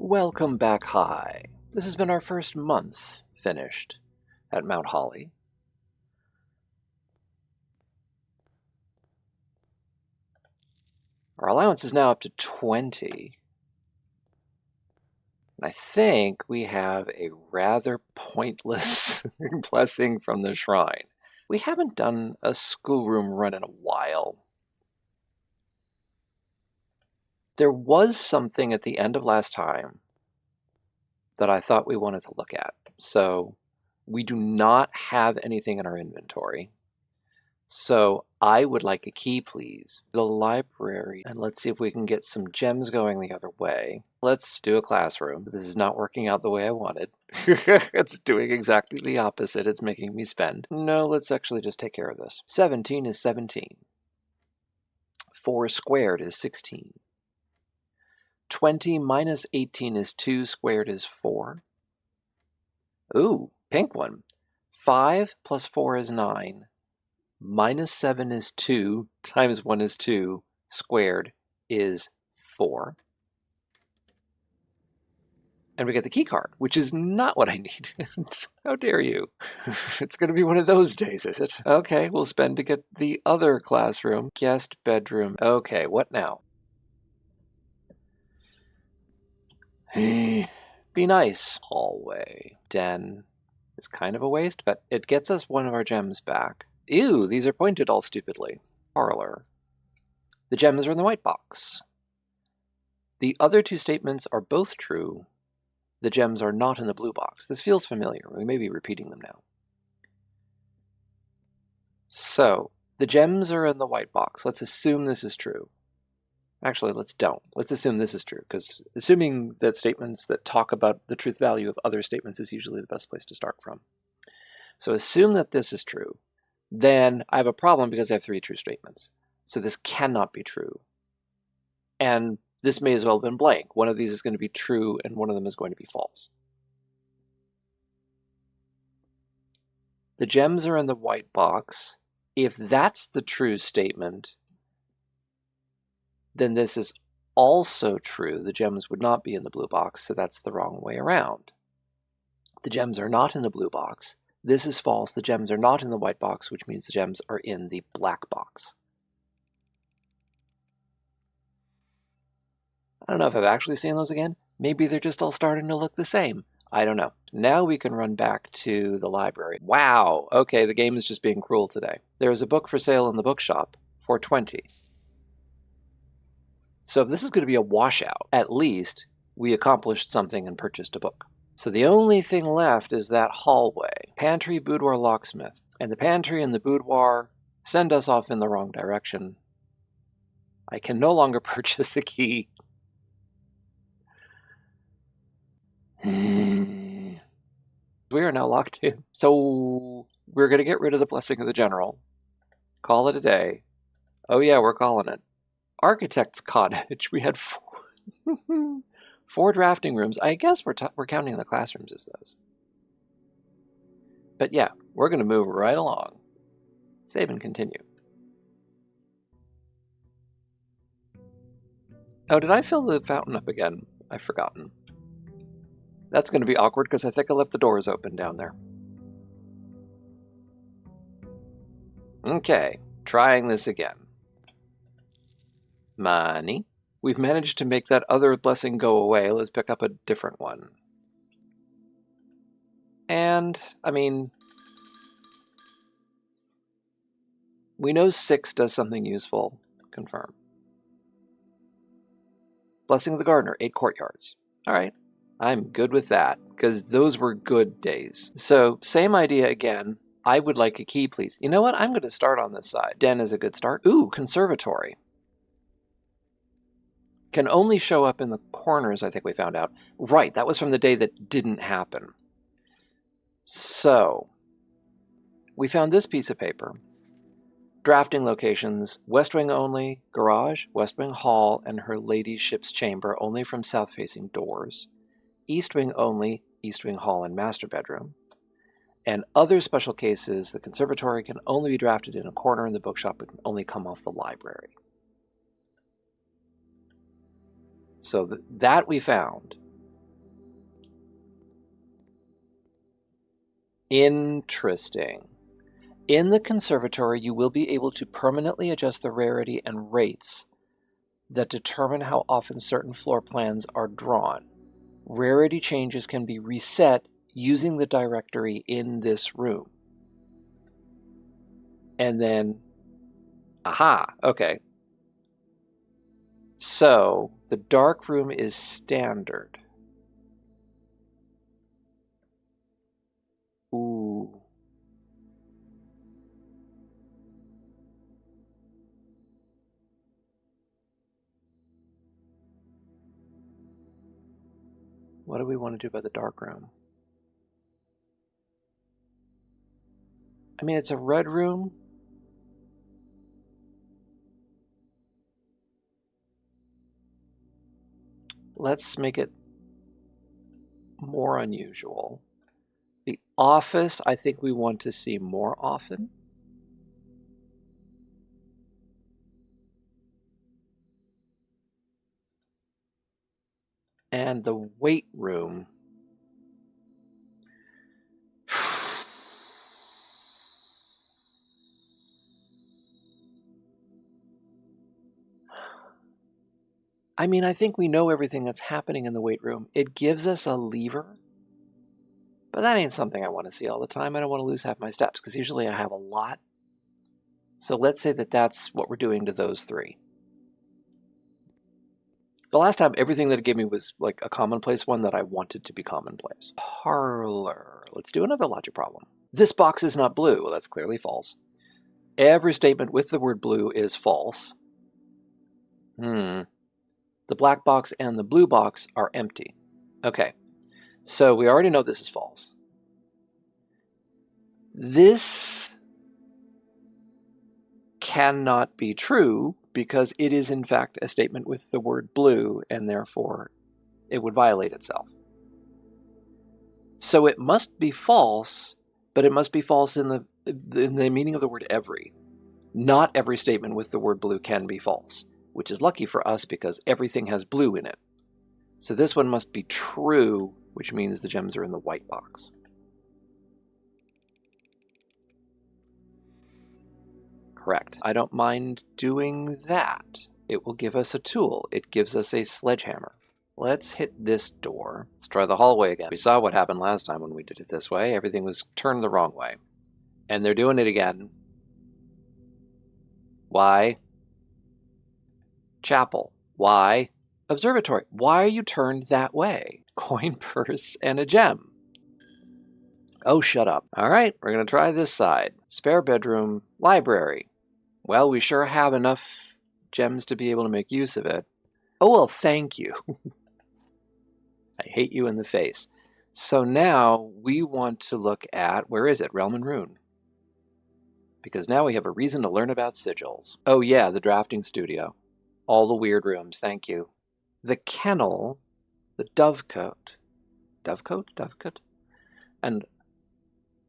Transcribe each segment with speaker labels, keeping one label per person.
Speaker 1: Welcome back high. This has been our first month finished at Mount Holly. Our allowance is now up to 20. And I think we have a rather pointless blessing from the shrine. We haven't done a schoolroom run in a while. There was something at the end of last time that I thought we wanted to look at. So we do not have anything in our inventory. So I would like a key, please. The library, and let's see if we can get some gems going the other way. Let's do a classroom. This is not working out the way I wanted. It's doing exactly the opposite. It's making me spend. No, let's actually just take care of this. 17 is 17. 4 squared is 16. 20 minus 18 is 2, squared is 4. Ooh, pink one. 5 plus 4 is 9. Minus 7 is 2, times 1 is 2, squared is 4. And we get the key card, which is not what I need. How dare you? It's going to be one of those days, is it? Okay, we'll spend to get the other classroom. Guest bedroom. Okay, what now? Be nice. Hallway. Den is kind of a waste, but it gets us one of our gems back. Ew, these are pointed all stupidly. Parlor. The gems are in the white box. The other two statements are both true. The gems are not in the blue box. This feels familiar. We may be repeating them now. So, the gems are in the white box. Let's assume this is true. Actually, let's don't. Let's assume this is true, because assuming that statements that talk about the truth value of other statements is usually the best place to start from. So assume that this is true. Then I have a problem because I have 3 true statements. So this cannot be true. And this may as well have been blank. One of these is going to be true and one of them is going to be false. The gems are in the white box. If that's the true statement, then this is also true. The gems would not be in the blue box, so that's the wrong way around. The gems are not in the blue box. This is false. The gems are not in the white box, which means the gems are in the black box. I don't know if I've actually seen those again. Maybe they're just all starting to look the same. I don't know. Now we can run back to the library. Wow, okay, the game is just being cruel today. There is a book for sale in the bookshop for 20. So if this is going to be a washout, at least we accomplished something and purchased a book. So the only thing left is that hallway. Pantry, boudoir, locksmith. And the pantry and the boudoir send us off in the wrong direction. I can no longer purchase a key. We are now locked in. So we're going to get rid of the blessing of the general. Call it a day. Oh yeah, we're calling it. Architect's cottage. We had 4 drafting rooms. I guess we're counting the classrooms as those. But yeah, we're going to move right along. Save and continue. Oh, did I fill the fountain up again? I've forgotten. That's going to be awkward because I think I left the doors open down there. Okay, trying this again. Money. We've managed to make that other blessing go away. Let's pick up a different one. And, I mean, we know 6 does something useful. Confirm. Blessing of the gardener, 8 courtyards. All right, I'm good with that, because those were good days. So, same idea again. I would like a key, please. You know what? I'm going to start on this side. Den is a good start. Ooh, conservatory. Can only show up in the corners, I think we found out. Right, that was from the day that didn't happen. So, we found this piece of paper. Drafting locations, West Wing only, garage, West Wing hall, and her ladyship's chamber only from south-facing doors. East Wing only, East Wing hall and master bedroom. And other special cases, the conservatory can only be drafted in a corner in the bookshop. It can only come off the library. So that we found. Interesting. In the conservatory, you will be able to permanently adjust the rarity and rates that determine how often certain floor plans are drawn. Rarity changes can be reset using the directory in this room. And then, aha, okay. So the dark room is standard. Ooh. What do we want to do about the dark room? I mean, it's a red room. Let's make it more unusual. The office, I think we want to see more often. And the weight room. I mean, I think we know everything that's happening in the weight room. It gives us a lever, but that ain't something I want to see all the time. I don't want to lose half my steps because usually I have a lot. So let's say that that's what we're doing to those three. The last time, everything that it gave me was like a commonplace one that I wanted to be commonplace. Parlor. Let's do another logic problem. This box is not blue. Well, that's clearly false. Every statement with the word blue is false. The black box and the blue box are empty. Okay, so we already know this is false. This cannot be true because it is in fact a statement with the word blue, and therefore it would violate itself. So it must be false, but it must be false in the meaning of the word every. Not every statement with the word blue can be false, which is lucky for us because everything has blue in it. So this one must be true, which means the gems are in the white box. Correct. I don't mind doing that. It will give us a tool. It gives us a sledgehammer. Let's hit this door. Let's try the hallway again. We saw what happened last time when we did it this way. Everything was turned the wrong way. And they're doing it again. Why? Chapel. Why? Observatory. Why are you turned that way? Coin purse and a gem. Oh, shut up. All right, we're going to try this side. Spare bedroom, library. Well, we sure have enough gems to be able to make use of it. Oh, well, thank you. I hate you in the face. So now we want to look at, where is it? Realm and Rune. Because now we have a reason to learn about sigils. Oh yeah, the drafting studio. All the weird rooms, thank you. The kennel, the dovecote. Dovecote? Dovecote? And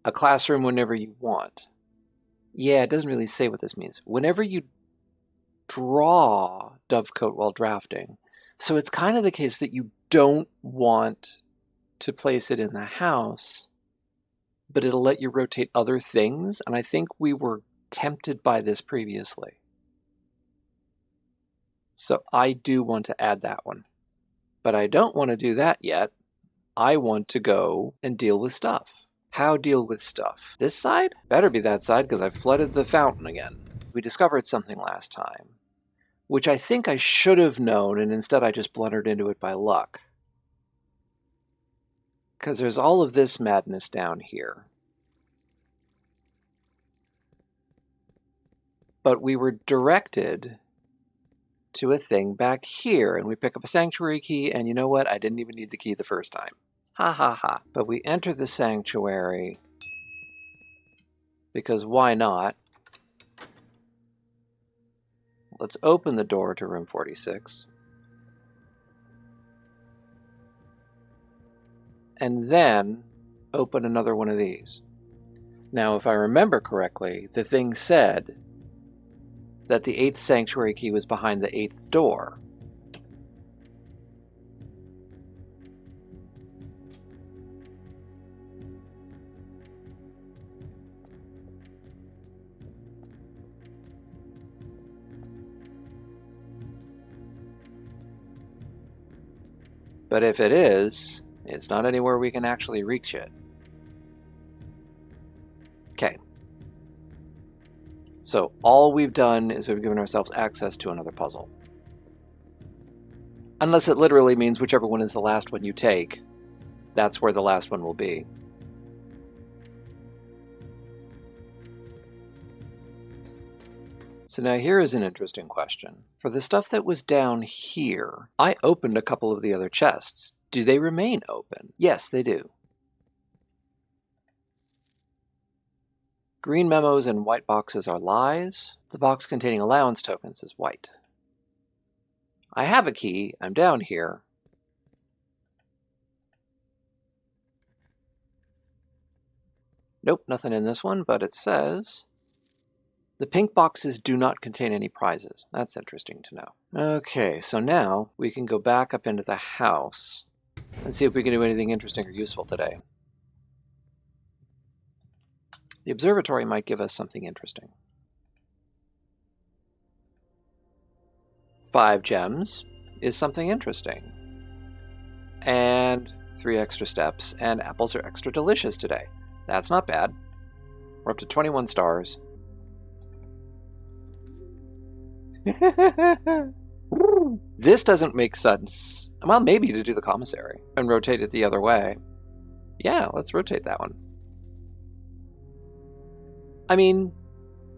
Speaker 1: a classroom whenever you want. Yeah, it doesn't really say what this means. Whenever you draw dovecote while drafting. So it's kind of the case that you don't want to place it in the house, but it'll let you rotate other things. And I think we were tempted by this previously. So I do want to add that one. But I don't want to do that yet. I want to go and deal with stuff. How deal with stuff? This side? Better be that side because I've flooded the fountain again. We discovered something last time, which I think I should have known, and instead I just blundered into it by luck. Because there's all of this madness down here. But we were directed to a thing back here, and we pick up a sanctuary key, and you know what? I didn't even need the key the first time. Ha ha ha. But we enter the sanctuary because why not? Let's open the door to room 46. And then open another one of these. Now, if I remember correctly, the thing said that the 8th sanctuary key was behind the 8th door. But if it is, it's not anywhere we can actually reach it. Okay. So all we've done is we've given ourselves access to another puzzle. Unless it literally means whichever one is the last one you take, that's where the last one will be. So now here is an interesting question. For the stuff that was down here, I opened a couple of the other chests. Do they remain open? Yes, they do. Green memos and white boxes are lies. The box containing allowance tokens is white. I have a key. I'm down here. Nope, nothing in this one, but it says the pink boxes do not contain any prizes. That's interesting to know. Okay, so now we can go back up into the house and see if we can do anything interesting or useful today. The observatory might give us something interesting. 5 gems is something interesting. And 3 extra steps, and apples are extra delicious today. That's not bad. We're up to 21 stars. This doesn't make sense. Well, maybe to do the commissary and rotate it the other way. Yeah, let's rotate that one. I mean,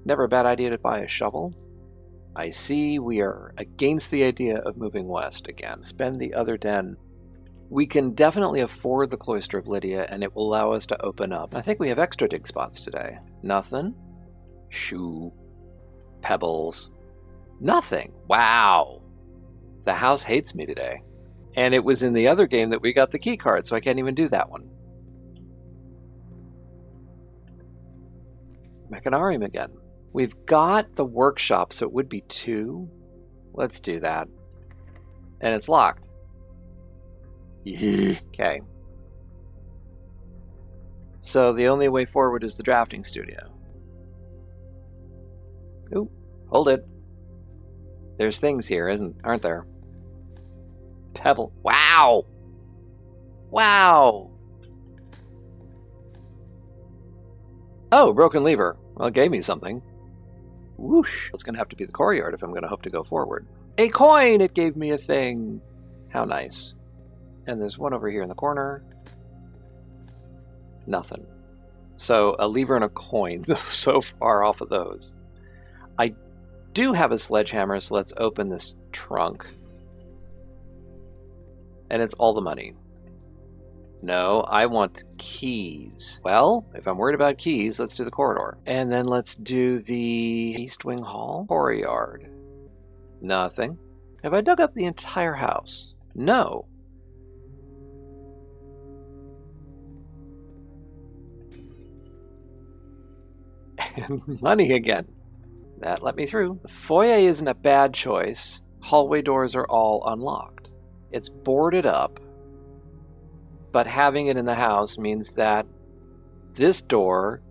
Speaker 1: never a bad idea to buy a shovel. I see we are against the idea of moving west again. Spend the other den. We can definitely afford the Cloister of Lydia, and it will allow us to open up. I think we have extra dig spots today. Nothing. Shoe. Pebbles. Nothing. Wow. The house hates me today. And it was in the other game that we got the key card, so I can't even do that one. Mechanarium again. We've got the workshop, so it would be 2. Let's do that. And it's locked. Okay. So the only way forward is the drafting studio. Ooh, hold it. There's things here, aren't there? Pebble. Wow! Wow! Oh, broken lever. Well, it gave me something. Whoosh. It's going to have to be the courtyard if I'm going to hope to go forward. A coin! It gave me a thing. How nice. And there's one over here in the corner. Nothing. So a lever and a coin. So far off of those. I do have a sledgehammer, so let's open this trunk. And it's all the money. No, I want keys. Well, if I'm worried about keys, let's do the corridor. And then let's do the East Wing Hall. Courtyard. Nothing. Have I dug up the entire house? No. And money again. That let me through. The foyer isn't a bad choice. Hallway doors are all unlocked. It's boarded up, but having it in the house means that this door,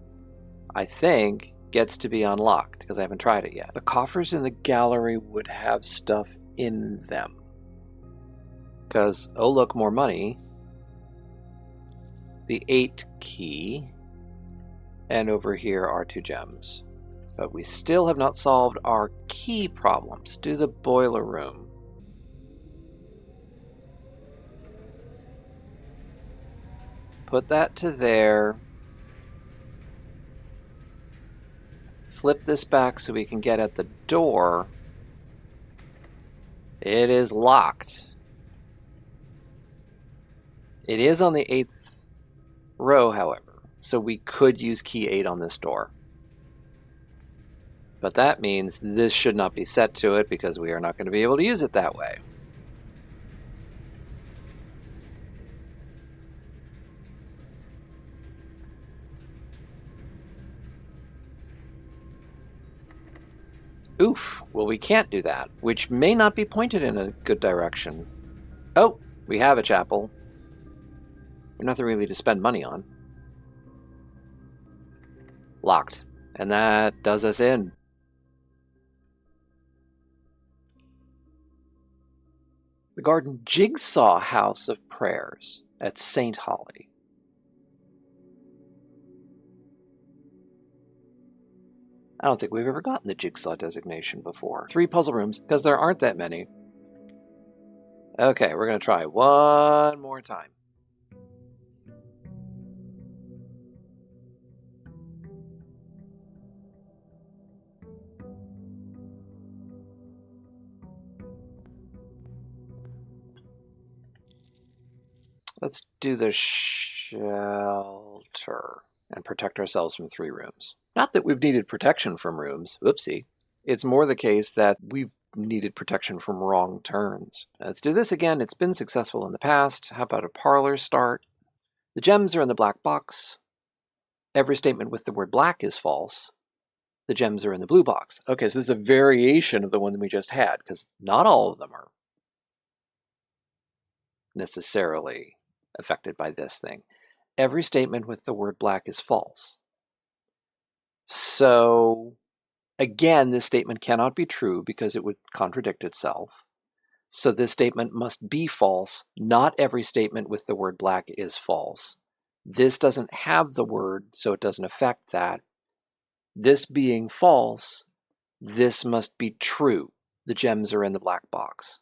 Speaker 1: I think, gets to be unlocked, because I haven't tried it yet. The coffers in the gallery would have stuff in them. Because, oh look, more money. The 8 key. And over here are 2 gems. But we still have not solved our key problems. Do the boiler room. Put that to there. Flip this back so we can get at the door. It is locked. It is on the 8th row, however, so we could use key 8 on this door. But that means this should not be set to it because we are not going to be able to use it that way. Oof, well we can't do that, which may not be pointed in a good direction. Oh, we have a chapel. Nothing really to spend money on. Locked. And that does us in. The garden jigsaw house of prayers at St. Holly. I don't think we've ever gotten the jigsaw designation before. 3 puzzle rooms, because there aren't that many. Okay, we're going to try one more time. Let's do the shelter and protect ourselves from 3 rooms. Not that we've needed protection from rooms. Whoopsie. It's more the case that we've needed protection from wrong turns. Let's do this again. It's been successful in the past. How about a parlor start? The gems are in the black box. Every statement with the word black is false. The gems are in the blue box. Okay, so this is a variation of the one that we just had, because not all of them are necessarily affected by this thing. Every statement with the word black is false. So again, this statement cannot be true because it would contradict itself. So this statement must be false. Not every statement with the word black is false. This doesn't have the word, so it doesn't affect that. This being false, this must be true. The gems are in the black box.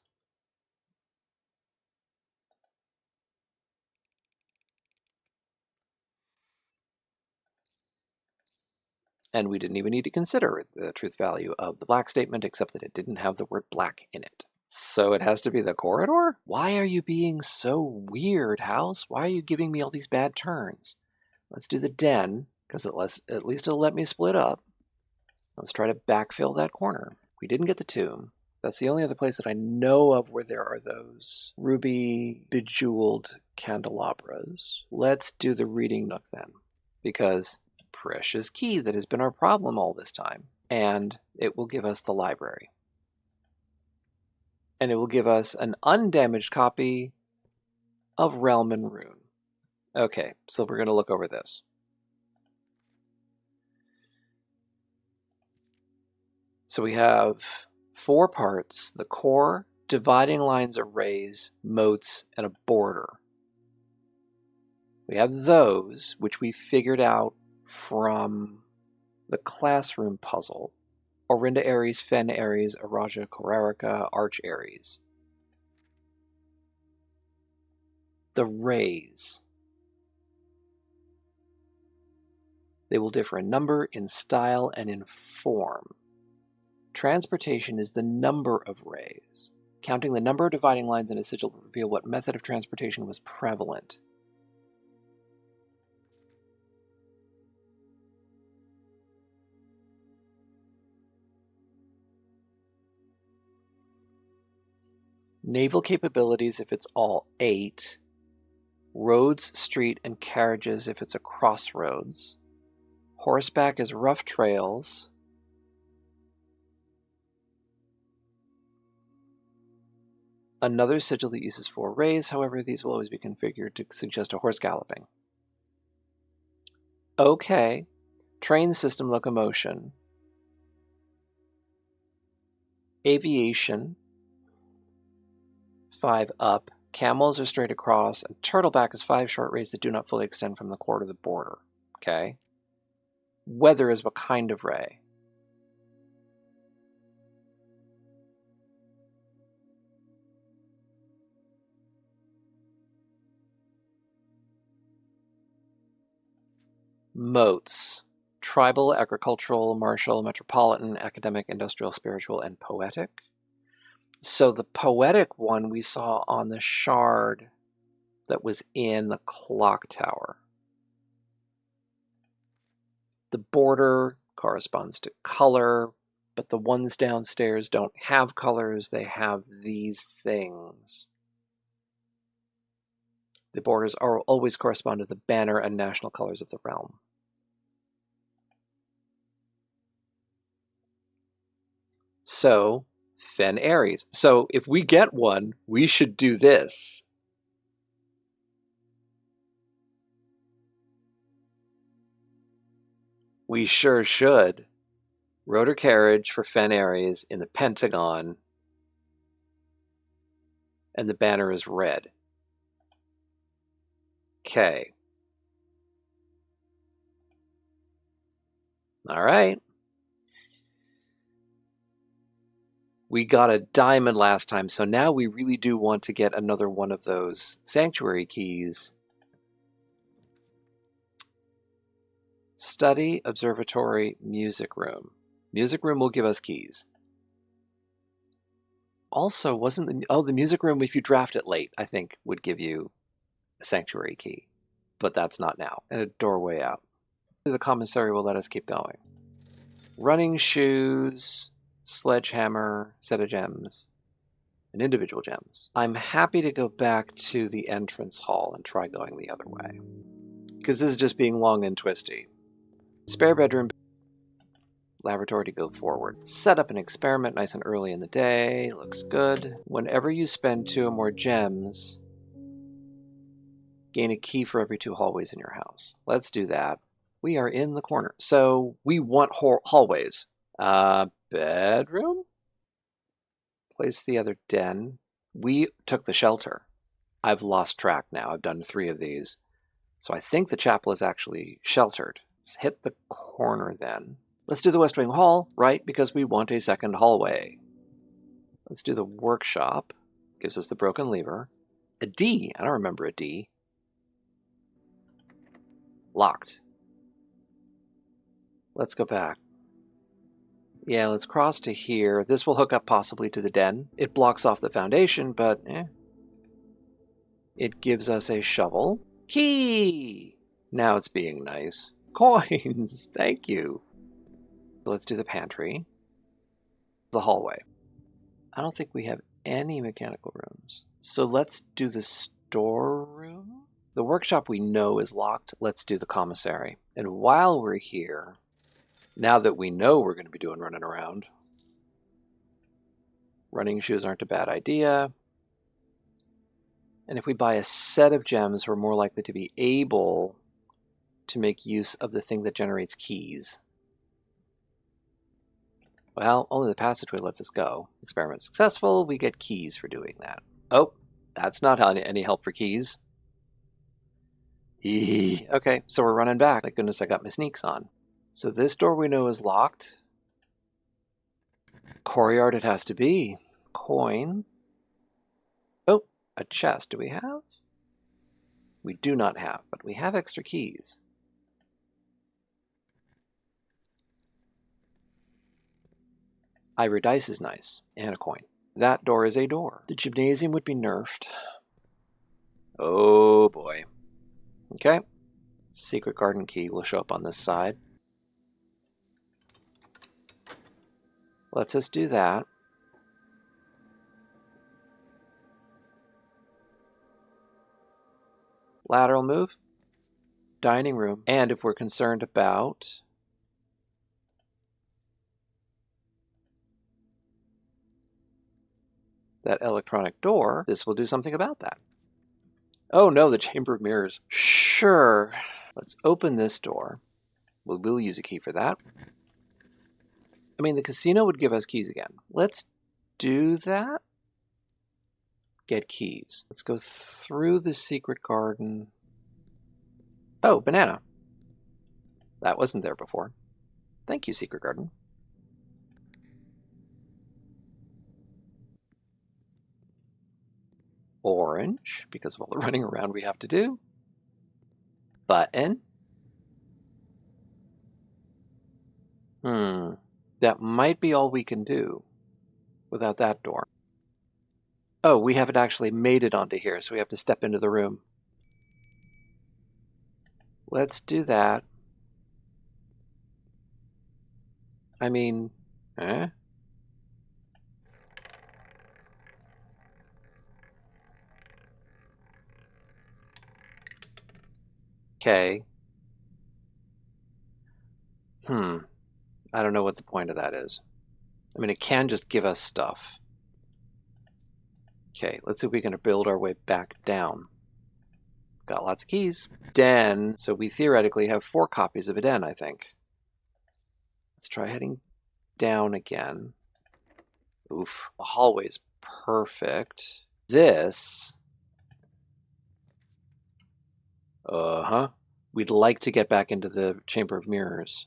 Speaker 1: And we didn't even need to consider the truth value of the black statement, except that it didn't have the word black in it. So it has to be the corridor? Why are you being so weird, house? Why are you giving me all these bad turns? Let's do the den, because at least it'll let me split up. Let's try to backfill that corner. We didn't get the tomb. That's the only other place that I know of where there are those ruby bejeweled candelabras. Let's do the reading nook then, because precious key that has been our problem all this time. And it will give us the library. And it will give us an undamaged copy of Realm and Rune. Okay, so we're going to look over this. So we have 4 parts: the core, dividing lines, arrays, moats, and a border. We have those, which we figured out from the classroom puzzle. Orinda Aries, Fen Aries, Araja Korarika, Arch Aries. The rays. They will differ in number, in style, and in form. Transportation is the number of rays. Counting the number of dividing lines in a sigil will reveal what method of transportation was prevalent. Naval capabilities if it's all 8. Roads, street, and carriages if it's a crossroads. Horseback is rough trails. Another sigil that uses 4 rays, however, these will always be configured to suggest a horse galloping. Okay. Train system locomotion. Aviation. 5 up. Camels are straight across, and turtleback is 5 short rays that do not fully extend from the core to the border. Okay. Weather is what kind of ray? Moats. Tribal, agricultural, martial, metropolitan, academic, industrial, spiritual, and poetic. So the poetic one we saw on the shard that was in the clock tower. The border corresponds to color, but the ones downstairs don't have colors, they have these things. The borders are always correspond to the banner and national colors of the realm. So, Fen Aries. So if we get one, we should do this. We sure should. Rotor carriage for Fen Aries in the Pentagon. and the banner is red. Okay. All right. We got a diamond last time, so now we really do want to get another one of those sanctuary keys. Study, observatory, music room. Music room will give us keys. Also, wasn't the music room, if you draft it late, I think would give you a sanctuary key. But that's not now. And a doorway out. The commissary will let us keep going. Running shoes, sledgehammer, set of gems, and individual gems. I'm happy to go back to the entrance hall and try going the other way, because this is just being long and twisty. Spare bedroom, laboratory to go forward. Set up an experiment nice and early in the day. Looks good. Whenever you spend 2 or more gems, gain a key for every 2 hallways in your house. Let's do that. We are in the corner, so we want hallways. Bedroom? Place the other den. We took the shelter. I've lost track now. I've done 3 of these. So I think the chapel is actually sheltered. Let's hit the corner then. Let's do the West Wing Hall, right? Because we want a second hallway. Let's do the workshop. Gives us the broken lever. A D. I don't remember a D. Locked. Let's go back. Yeah, let's cross to here. This will hook up possibly to the den. It blocks off the foundation, but It gives us a shovel. Key! Now it's being nice. Coins! Thank you. Let's do the pantry. The hallway. I don't think we have any mechanical rooms. So let's do the storeroom. The workshop we know is locked. Let's do the commissary. And while we're here, now that we know we're going to be doing running around, running shoes aren't a bad idea. And if we buy a set of gems, we're more likely to be able to make use of the thing that generates keys. Well, only the passageway lets us go. Experiment successful, we get keys for doing that. Oh, that's not any help for keys. Okay, so we're running back. Thank goodness I got my sneaks on. So this door we know is locked. Courtyard it has to be. Coin. Oh, a chest. Do we have? We do not have, but we have extra keys. Ivory dice is nice, and a coin. That door is a door. The gymnasium would be nerfed. Oh boy. Okay. Secret garden key will show up on this side. Let's just do that. Lateral move. Dining room. And if we're concerned about that electronic door, this will do something about that. Oh no, the Chamber of Mirrors. Sure. Let's open this door. We'll use a key for that. I mean, the casino would give us keys again. Let's do that. Get keys. Let's go through the secret garden. Oh, banana. That wasn't there before. Thank you, secret garden. Orange, because of all the running around we have to do. Button. That might be all we can do without that door. Oh, we haven't actually made it onto here, so we have to step into the room. Let's do that. I mean, Okay. I don't know what the point of that is. I mean, it can just give us stuff. Okay, let's see if we can build our way back down. Got lots of keys. Den, so we theoretically have 4 copies of a den, I think. Let's try heading down again. Oof, the hallway's perfect. this, we'd like to get back into the Chamber of Mirrors.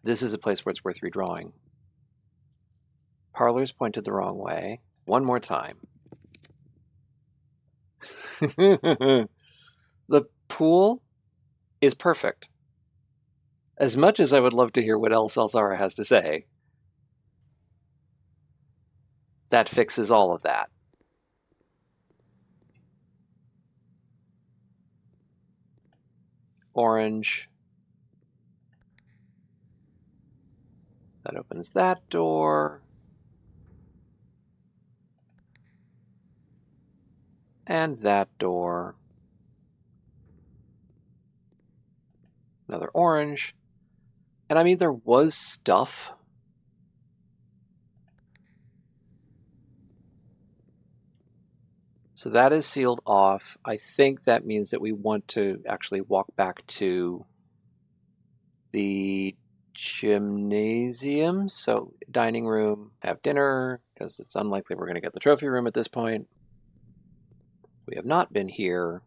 Speaker 1: This is a place where it's worth redrawing. Parlor's pointed the wrong way. One more time. The pool is perfect. As much as I would love to hear what else Elzara has to say, that fixes all of that. Orange. That opens that door. And that door. Another orange. And I mean, there was stuff. So that is sealed off. I think that means that we want to actually walk back to the gymnasium. So dining room, have dinner, because it's unlikely we're going to get the trophy room at this point. We have not been here.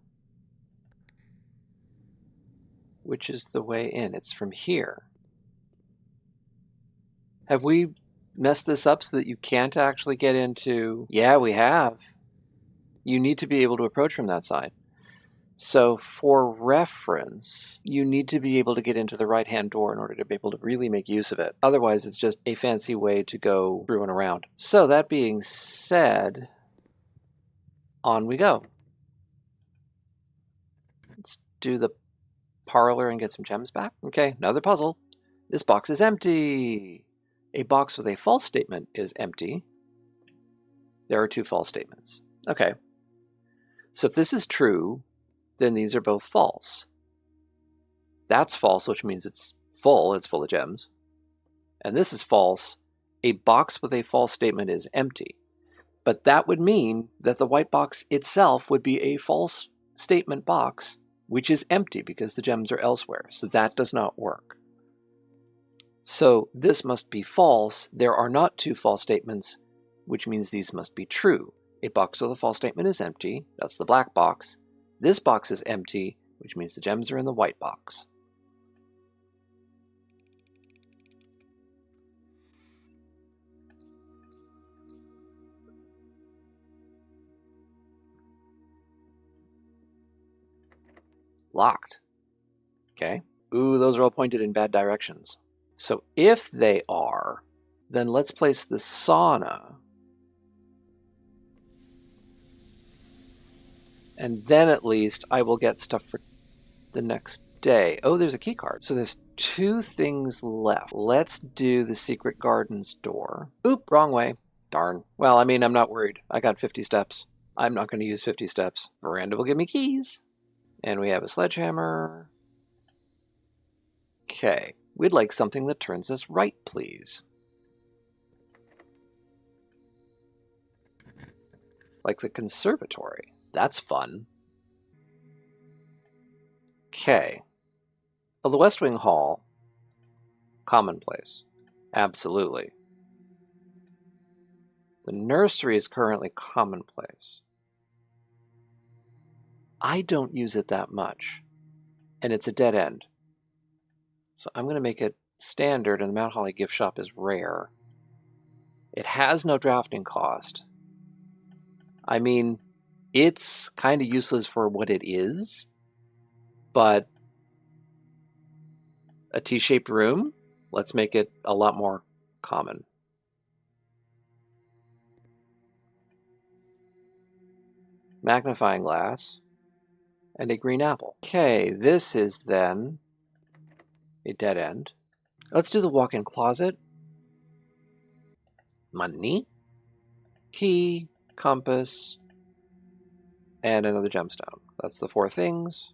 Speaker 1: Which is the way in? It's from here. Have we messed this up so that you can't actually get into... Yeah, we have. You need to be able to approach from that side. So for reference, you need to be able to get into the right-hand door in order to be able to really make use of it. Otherwise, it's just a fancy way to go through and around. So that being said, on we go. Let's do the parlor and get some gems back. Okay, another puzzle. This box is empty. A box with a false statement is empty. There are two false statements. Okay. So if this is true, then these are both false. That's false, which means it's full of gems. And this is false. A box with a false statement is empty. But that would mean that the white box itself would be a false statement box, which is empty because the gems are elsewhere. So that does not work. So this must be false. There are not two false statements, which means these must be true. A box with a false statement is empty. That's the black box. This box is empty, which means the gems are in the white box. Locked. Okay. Ooh, those are all pointed in bad directions. So if they are, then let's place the sauna. And then at least I will get stuff for the next day. Oh, there's a key card. So there's two things left. Let's do the secret gardens door. Oop, wrong way. Darn. Well, I mean, I'm not worried. I got 50 steps. I'm not going to use 50 steps. Veranda will give me keys. And we have a sledgehammer. Okay. We'd like something that turns us right, please. Like the conservatory. That's fun. Okay. Well, the West Wing Hall. Commonplace. Absolutely. The nursery is currently commonplace. I don't use it that much. And it's a dead end. So I'm going to make it standard, and the Mount Holly gift shop is rare. It has no drafting cost. I mean, it's kind of useless for what it is, but a T-shaped room, let's make it a lot more common. Magnifying glass and a green apple. Okay, this is then a dead end. Let's do the walk-in closet. Money, key, compass, and another gemstone. That's the four things.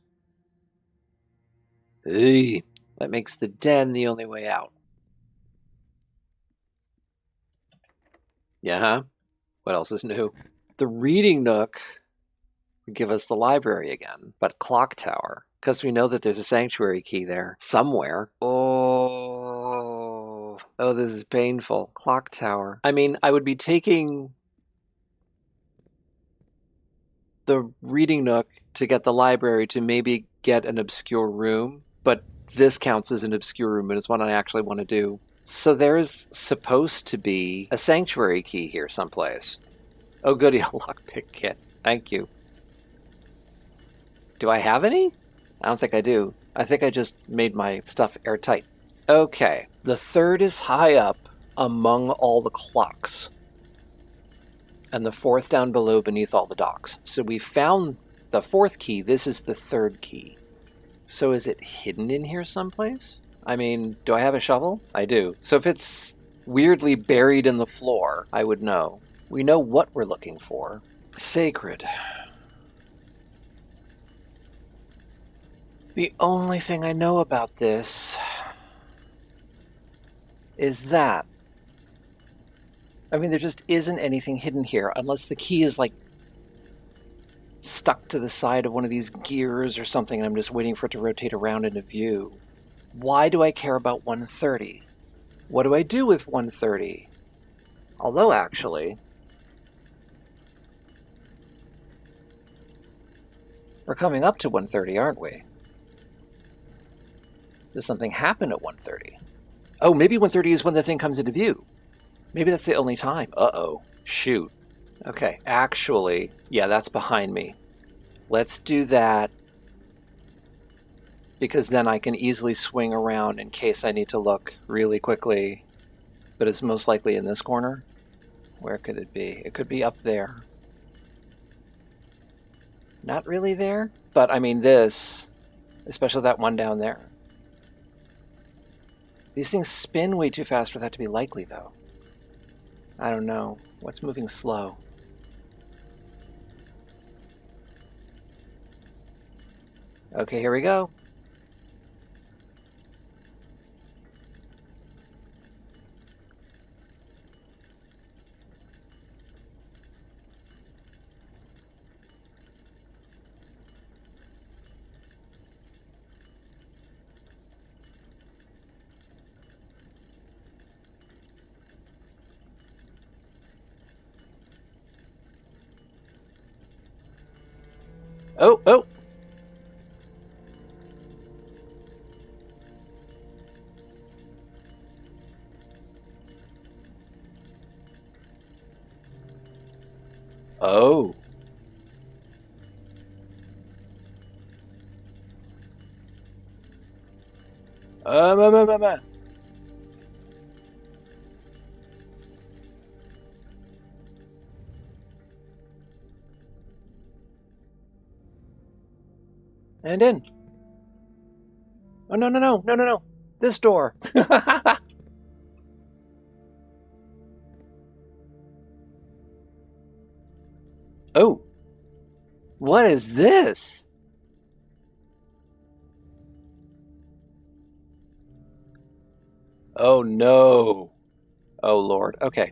Speaker 1: Hey, that makes the den the only way out. Yeah, huh? What else is new? The reading nook would give us the library again, but clock tower, because we know that there's a sanctuary key there somewhere. Oh, this is painful. Clock tower. I mean, I would be taking the reading nook to get the library to maybe get an obscure room, but this counts as an obscure room and it's one I actually want to do. So there's supposed to be a sanctuary key here someplace. Oh goody, a lockpick kit. Thank you. Do I have any? I don't think I do. I think I just made my stuff airtight. Okay, the third is high up among all the clocks, and the fourth down below beneath all the docks. So we found the fourth key. This is the third key. So is it hidden in here someplace? I mean, do I have a shovel? I do. So if it's weirdly buried in the floor, I would know. We know what we're looking for. Sacred. The only thing I know about this is that. I mean, there just isn't anything hidden here, unless the key is, like, stuck to the side of one of these gears or something, and I'm just waiting for it to rotate around into view. Why do I care about 130? What do I do with 130? Although, actually, we're coming up to 130, aren't we? Does something happen at 130? Oh, maybe 130 is when the thing comes into view. Maybe that's the only time. Uh-oh. Shoot. Okay, actually, yeah, that's behind me. Let's do that, because then I can easily swing around in case I need to look really quickly. But it's most likely in this corner. Where could it be? It could be up there. Not really there, but I mean this, especially that one down there. These things spin way too fast for that to be likely, though. I don't know. What's moving slow? Okay, here we go. Oh, oh! Oh. Um, um, um, um, um. And in. Oh, no, no, no, no, no, no. This door. Oh. What is this? Oh, no. Oh, Lord. Okay.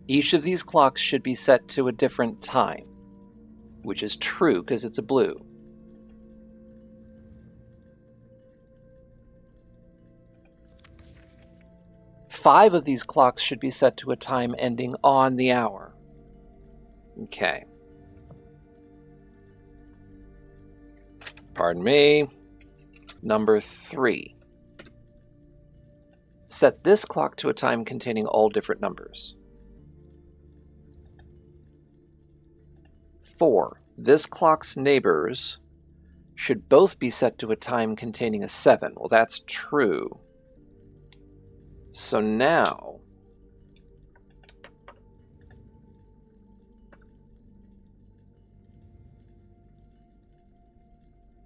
Speaker 1: Each of these clocks should be set to a different time, which is true because it's a blue. Five of these clocks should be set to a time ending on the hour. Okay. Pardon me. Number 3. Set this clock to a time containing all different numbers. 4. This clock's neighbors should both be set to a time containing a 7. Well, that's true. So now,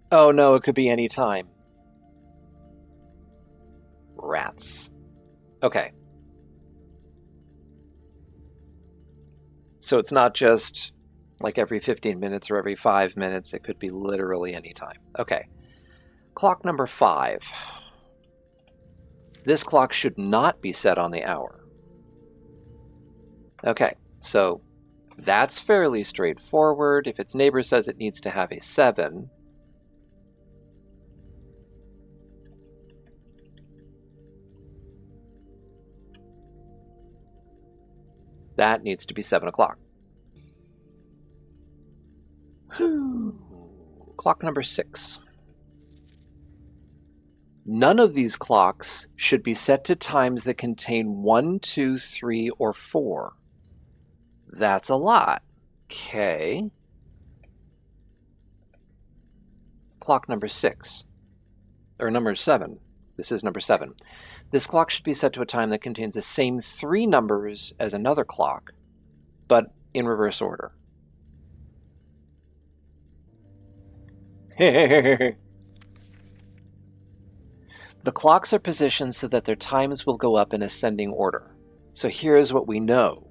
Speaker 1: oh no, it could be any time. Rats. Okay. So it's not just like every 15 minutes or every 5 minutes. It could be literally any time. Okay. Clock number 5. This clock should not be set on the hour. Okay, so that's fairly straightforward. If its neighbor says it needs to have a 7, that needs to be 7 o'clock. Clock number 6. None of these clocks should be set to times that contain 1, 2, 3, or 4. That's a lot. Okay. Clock number 6. Or number 7. This is number 7. This clock should be set to a time that contains the same 3 numbers as another clock, but in reverse order. The clocks are positioned so that their times will go up in ascending order. So here's what we know.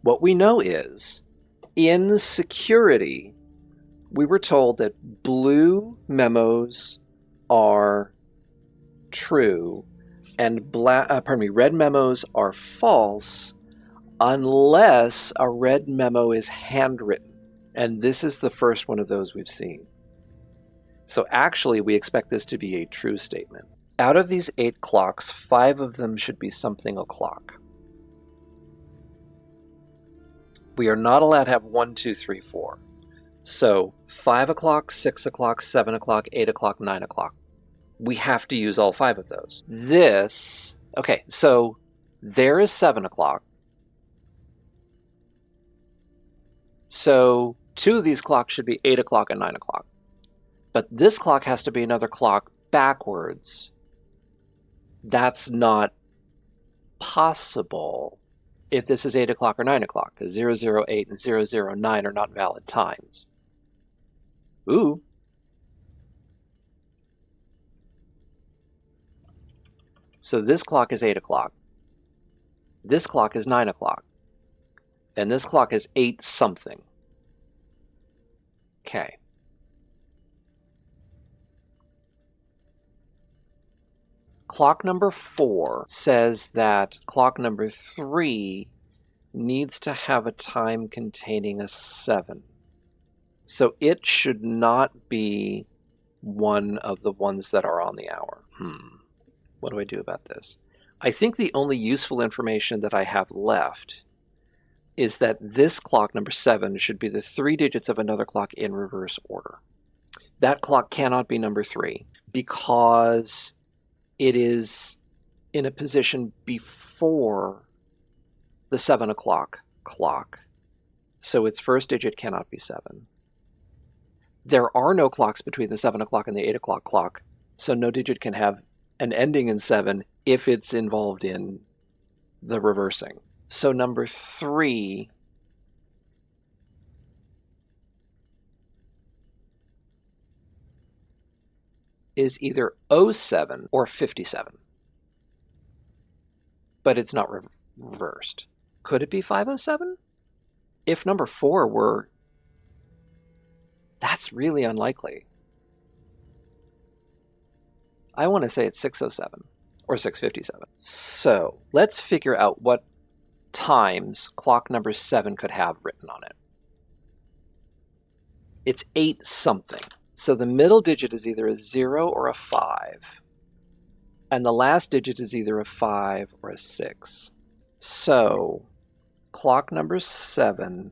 Speaker 1: What we know is, in security, we were told that blue memos are true and red memos are false unless a red memo is handwritten. And this is the first one of those we've seen. So actually, we expect this to be a true statement. Out of these 8 clocks, 5 of them should be something o'clock. We are not allowed to have 1, 2, 3, 4. So 5 o'clock, 6 o'clock, 7 o'clock, 8 o'clock, 9 o'clock. We have to use all 5 of those. Okay, so there is 7 o'clock. So 2 of these clocks should be 8 o'clock and 9 o'clock. But this clock has to be another clock backwards. That's not possible if this is 8 o'clock or 9 o'clock, because 008 and 009 are not valid times. Ooh. So this clock is 8 o'clock. This clock is 9 o'clock. And this clock is 8 something. Okay. Clock number 4 says that clock number 3 needs to have a time containing a 7. So it should not be one of the ones that are on the hour. What do I do about this? I think the only useful information that I have left is that this clock, number 7, should be the 3 digits of another clock in reverse order. That clock cannot be number 3 because it is in a position before the 7 o'clock clock. So its first digit cannot be 7. There are no clocks between the 7 o'clock and the 8 o'clock clock, so no digit can have an ending in 7 if it's involved in the reversing. So number 3 is either 07 or 57. But it's not reversed. Could it be 507? If number 4 were, that's really unlikely. I want to say it's 607 or 657. So let's figure out what times clock number 7 could have written on it. It's 8 something. So the middle digit is either a 0 or a 5. And the last digit is either a 5 or a 6. So clock number 7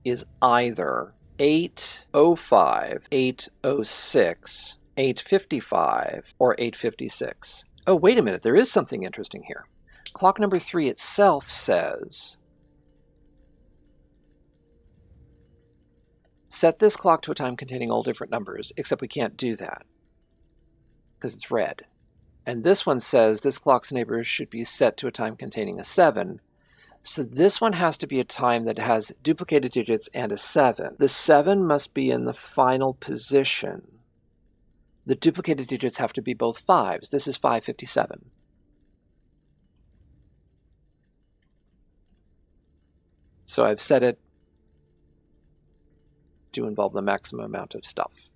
Speaker 1: is either 8:05, 8:06, 8:55, or 8:56. Oh, wait a minute, there is something interesting here. Clock number 3 itself says, set this clock to a time containing all different numbers, except we can't do that because it's red. And this one says this clock's neighbors should be set to a time containing a 7. So this one has to be a time that has duplicated digits and a 7. The 7 must be in the final position. The duplicated digits have to be both 5s. This is 5:57. So I've set it to involve the maximum amount of stuff.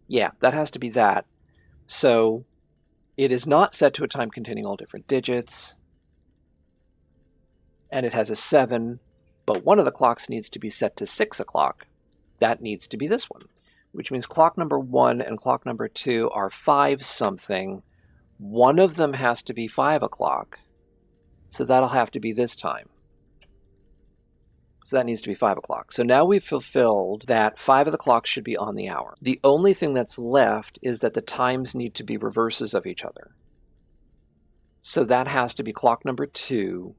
Speaker 1: Yeah, that has to be that. So it is not set to a time containing all different digits. And it has a 7, but one of the clocks needs to be set to 6 o'clock. That needs to be this one, which means clock number 1 and clock number 2 are 5 something. One of them has to be 5 o'clock, so that'll have to be this time. So that needs to be 5 o'clock. So now we've fulfilled that 5 of the clocks should be on the hour. The only thing that's left is that the times need to be reverses of each other. So that has to be clock number 2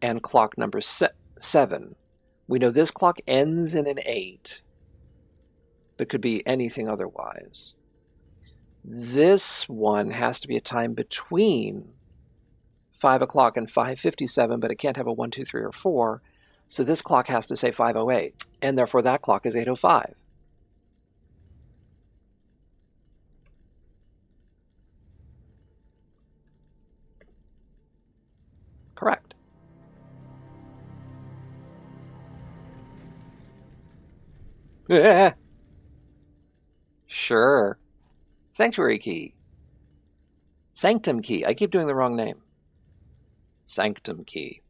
Speaker 1: and clock number 7. We know this clock ends in an 8, but could be anything otherwise. This one has to be a time between 5 o'clock and 5:57, but it can't have a 1, 2, 3, or 4. So this clock has to say 5:08, and therefore that clock is 8:05. Correct. Sure. Sanctuary key. Sanctum key. I keep doing the wrong name. Sanctum key.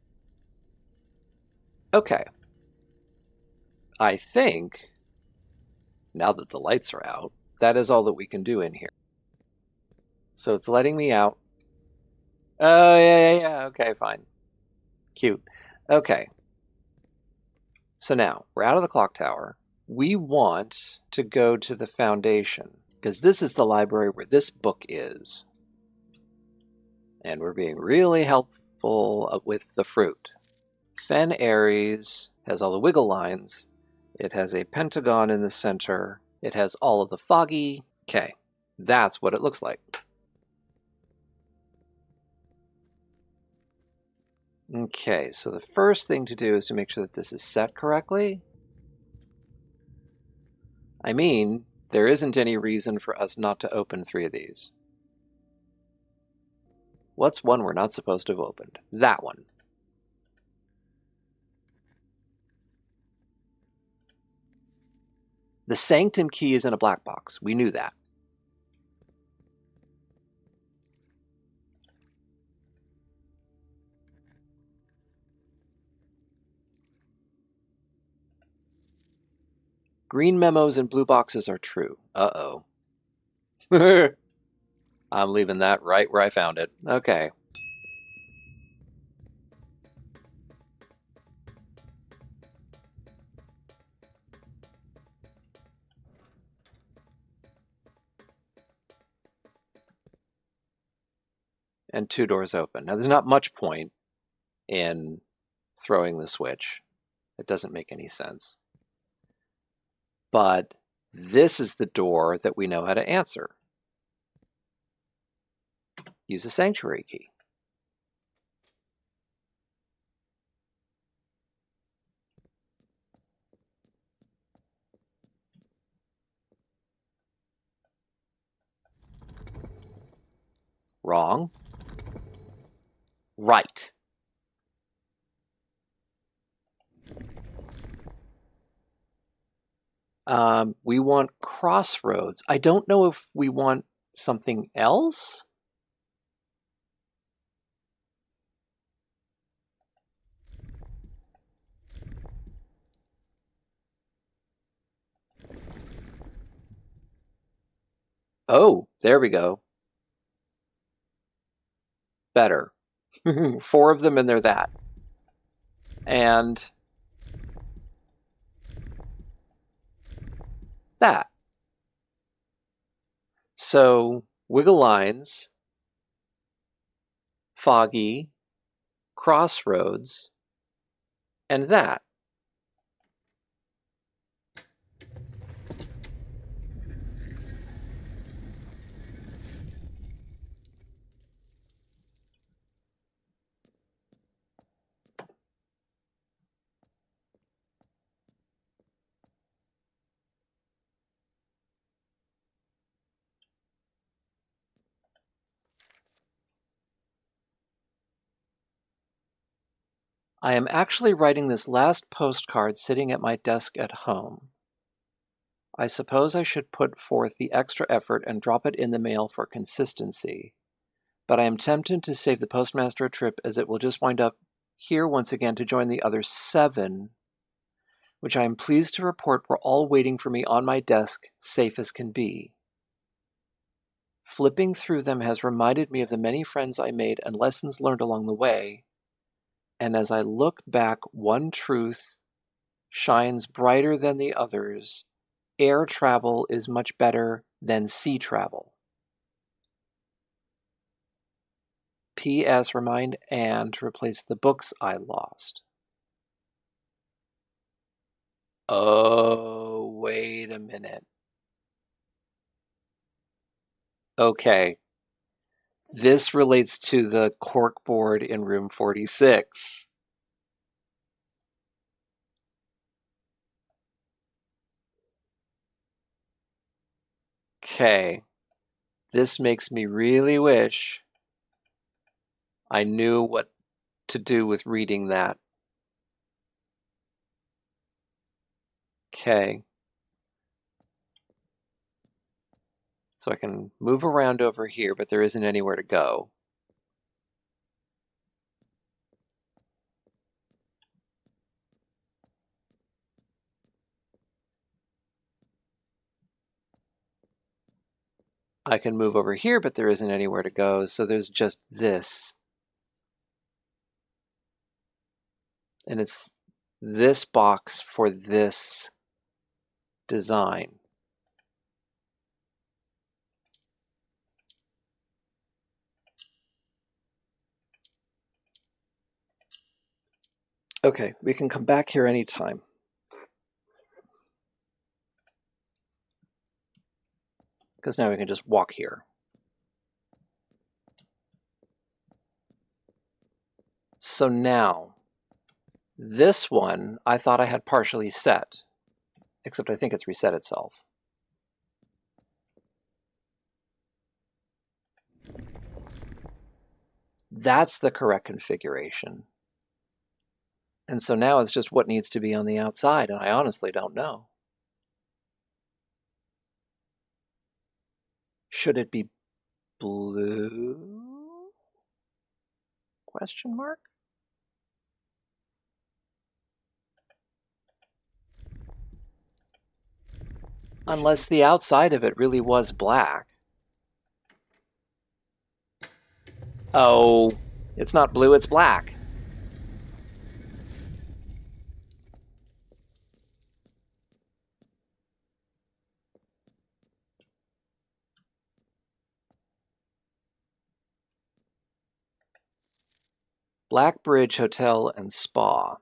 Speaker 1: Okay. I think, now that the lights are out, that is all that we can do in here. So it's letting me out. Oh, yeah. Okay, fine. Cute. Okay. So now, we're out of the clock tower. We want to go to the foundation, because this is the library where this book is. And we're being really helpful with the fruit. Fen Aries has all the wiggle lines. It has a pentagon in the center. It has all of the foggy. Okay, that's what it looks like. Okay, so the first thing to do is to make sure that this is set correctly. I mean, there isn't any reason for us not to open 3 of these. What's one we're not supposed to have opened? That one. The sanctum key is in a black box. We knew that. Green memos and blue boxes are true. Uh-oh. I'm leaving that right where I found it. Okay. And 2 doors open. Now, there's not much point in throwing the switch. It doesn't make any sense. But this is the door that we know how to answer. Use a sanctuary key. Wrong. Right. We want crossroads. I don't know if we want something else. Oh, there we go. Better. 4 of them and they're that. And that. So wiggle lines, foggy, crossroads, and that. I am actually writing this last postcard sitting at my desk at home. I suppose I should put forth the extra effort and drop it in the mail for consistency, but I am tempted to save the postmaster a trip, as it will just wind up here once again to join the other 7, which I am pleased to report were all waiting for me on my desk, safe as can be. Flipping through them has reminded me of the many friends I made and lessons learned along the way, and as I look back, one truth shines brighter than the others. Air travel is much better than sea travel. P.S. Remind Anne to replace the books I lost. Oh, wait a minute. Okay. This relates to the corkboard in room 46. Okay. This makes me really wish I knew what to do with reading that. Okay. So I can move around over here, but there isn't anywhere to go. I can move over here, but there isn't anywhere to go, so there's just this. And it's this box for this design. Okay, we can come back here anytime. Because now we can just walk here. So now, this one I thought I had partially set, except I think it's reset itself. That's the correct configuration. And so now it's just what needs to be on the outside, and I honestly don't know. Should it be blue? Question mark? Unless the outside of it really was black. Oh, it's not blue, it's black. Black Bridge Hotel and Spa.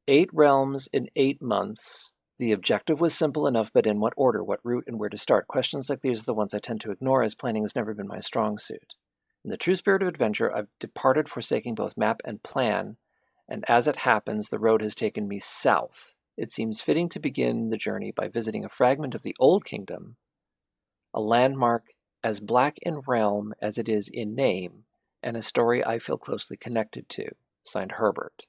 Speaker 1: 8 realms in 8 months. The objective was simple enough, but in what order, what route, and where to start? Questions like these are the ones I tend to ignore, as planning has never been my strong suit. In the true spirit of adventure, I've departed, forsaking both map and plan, and as it happens, the road has taken me south. It seems fitting to begin the journey by visiting a fragment of the Old Kingdom, a landmark as black in realm as it is in name, and a story I feel closely connected to. Signed, Herbert.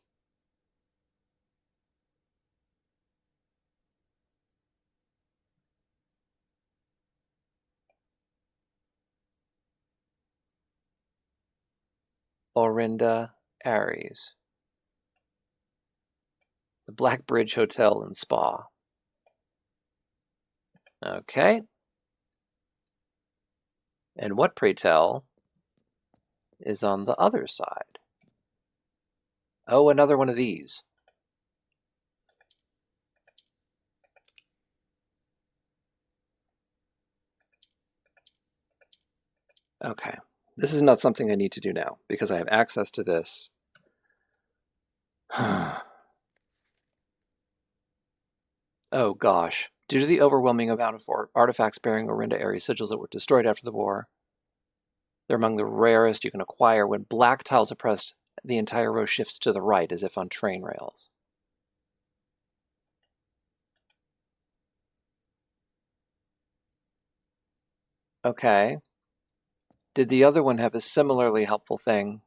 Speaker 1: Orinda Aries. The Black Bridge Hotel and Spa. Okay. And what, pray tell, is on the other side? Oh, another one of these. Okay. This is not something I need to do now, because I have access to this. Oh, gosh. Due to the overwhelming amount of artifacts bearing Orinda Aries sigils that were destroyed after the war, they're among the rarest you can acquire. When black tiles are pressed, the entire row shifts to the right, as if on train rails. Okay. Did the other one have a similarly helpful thing?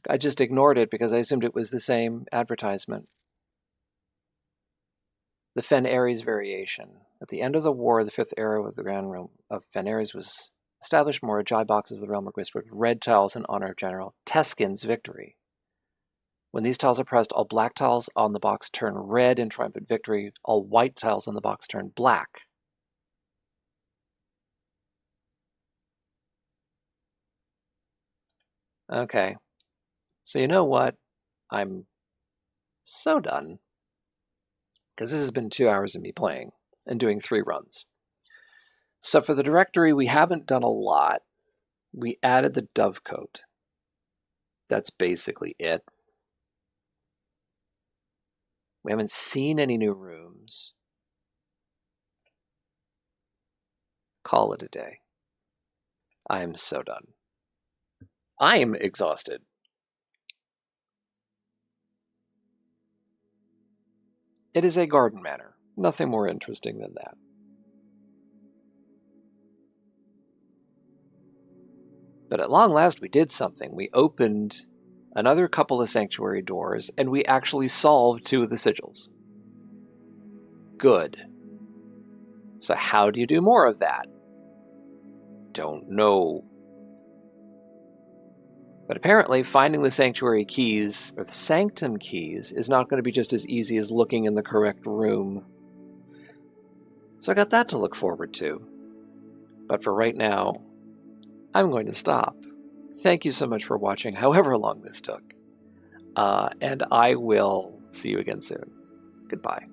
Speaker 1: I just ignored it because I assumed it was the same advertisement. The Fen Aries variation. At the end of the war, the 5th era of the Grand Realm of Fen Aries was established. More Ajai boxes of the realm were graced with red tiles in honor of General Teskin's victory. When these tiles are pressed, all black tiles on the box turn red in triumphant victory. All white tiles on the box turn black. Okay. So you know what? I'm so done. Because this has been 2 hours of me playing and doing 3 runs. So for the directory, we haven't done a lot. We added the dovecote. That's basically it. We haven't seen any new rooms. Call it a day. I am so done. I'm exhausted. It is a garden manor. Nothing more interesting than that. But at long last, we did something. We opened another couple of sanctuary doors, and we actually solved 2 of the sigils. Good. So how do you do more of that? Don't know. But apparently, finding the sanctuary keys, or the sanctum keys, is not going to be just as easy as looking in the correct room. So I got that to look forward to. But for right now, I'm going to stop. Thank you so much for watching, however long this took. And I will see you again soon. Goodbye.